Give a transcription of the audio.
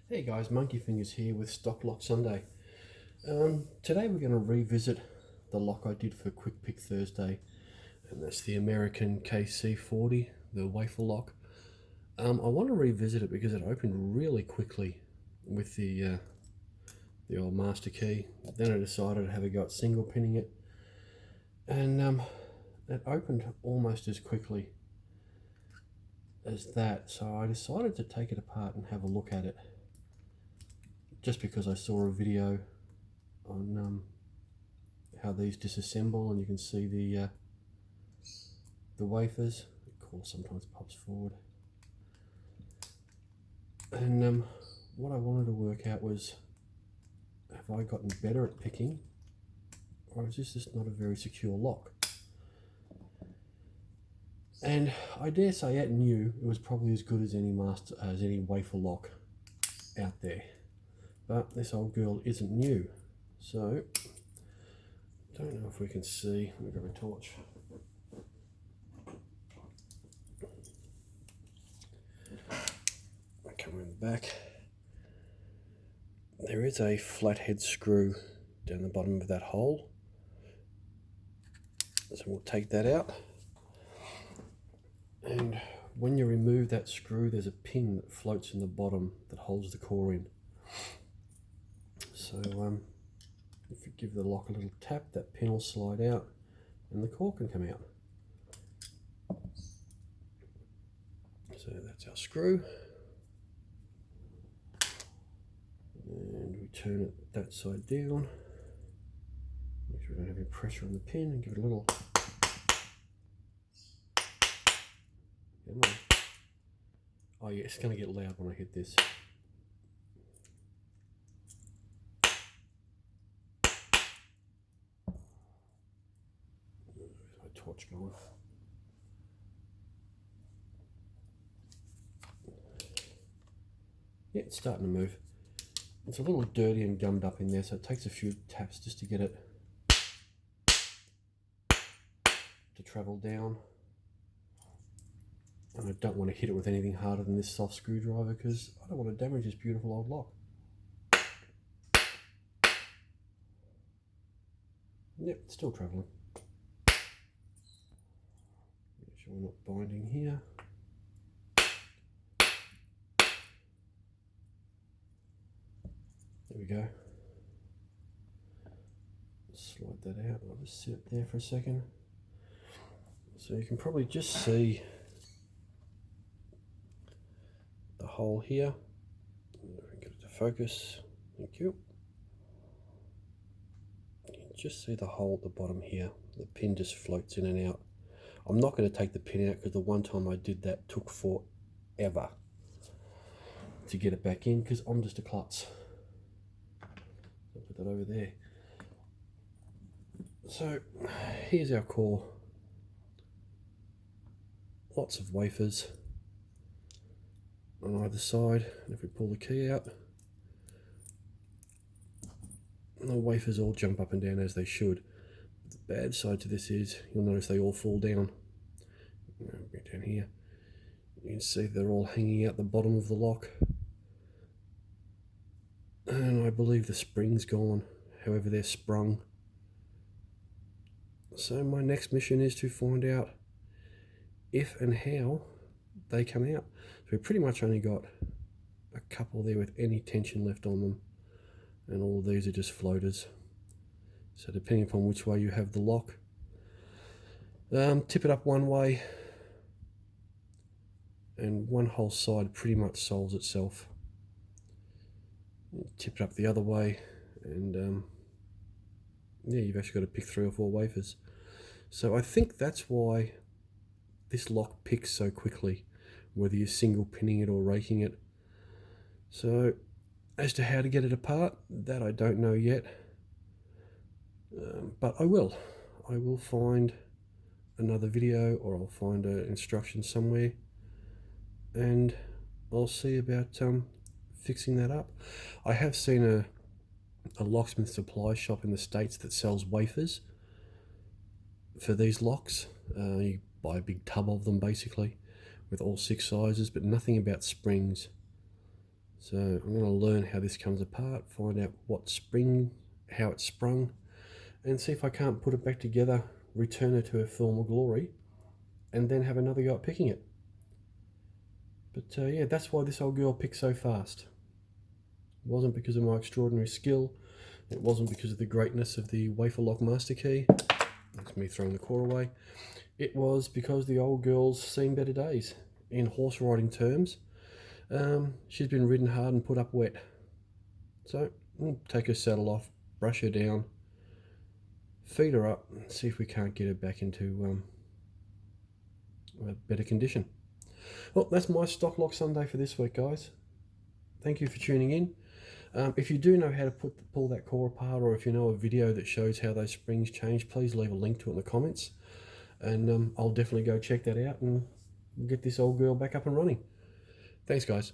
Hey guys, Monkey Fingers here with Stock Lock Sunday. Today we're going to revisit the lock I did for Quick Pick Thursday, and that's the American KC40, the wafer lock. I want to revisit it because it opened really quickly with the old master key. Then I decided to have a go at single pinning it, and it opened almost as quickly as that. So I decided to take it apart and have a look at it, just because I saw a video on how these disassemble, and you can see the wafers. The core sometimes pops forward, and what I wanted to work out was, have I gotten better at picking, or is this just not a very secure lock? And I dare say at new it was probably as good as any wafer lock out there, but this old girl isn't new. So don't know if we can see. We've got a torch. Come in the back. There is a flathead screw down the bottom of that hole, so we'll take that out. And when you remove that screw, there's a pin that floats in the bottom that holds the core in. So if you give the lock a little tap, that pin will slide out and the core can come out. So that's our screw. And we turn it that side down. Make sure we don't have any pressure on the pin, and give it a little. Come on. Oh yeah, it's going to get loud when I hit this. There's my torch going. Yeah, it's starting to move. It's a little dirty and gummed up in there, so it takes a few taps just to get it to travel down. And I don't want to hit it with anything harder than this soft screwdriver, because I don't want to damage this beautiful old lock. Yep, it's still travelling. Make sure we're not binding here. There we go. Slide that out. I'll just sit it there for a second. So you can probably just see the hole here. If we can get it to focus. Thank you. You can just see the hole at the bottom here. The pin just floats in and out. I'm not going to take the pin out because the one time I did that took forever to get it back in, because I'm just a klutz. I'll put that over there. So here's our core. Lots of wafers on either side, and if we pull the key out, the wafers all jump up and down as they should. The bad side to this is, you'll notice they all fall down. Get down here. You can see they're all hanging out the bottom of the lock. And I believe the spring's gone, however they're sprung. So my next mission is to find out if and how they come out. So we pretty much only got a couple there with any tension left on them, and all of these are just floaters. So depending upon which way you have the lock, tip it up one way and one whole side pretty much solves itself. Tip it up the other way, and yeah, you've actually got to pick 3 or 4 wafers. So I think that's why this lock picks so quickly, whether you're single pinning it or raking it. So as to how to get it apart, that I don't know yet, but I will find another video, or I'll find an instruction somewhere, and I'll see about fixing that up. I have seen a locksmith supply shop in the States that sells wafers for these locks. You buy a big tub of them basically with all 6 sizes, but nothing about springs. So I'm going to learn how this comes apart, find out how it's sprung, and see if I can't put it back together, return her to her former glory, and then have another go at picking it. But yeah, that's why this old girl picked so fast. It wasn't because of my extraordinary skill. It wasn't because of the greatness of the wafer lock master key. That's me throwing the core away. It was because the old girl's seen better days. In horse riding terms, she's been ridden hard and put up wet. So we'll take her saddle off, brush her down, feed her up, and see if we can't get her back into a better condition. Well, that's my stock lock Sunday for this week, guys. Thank you for tuning in. If you do know how to pull that core apart, or if you know a video that shows how those springs change, please leave a link to it in the comments, and I'll definitely go check that out and get this old girl back up and running. Thanks, guys.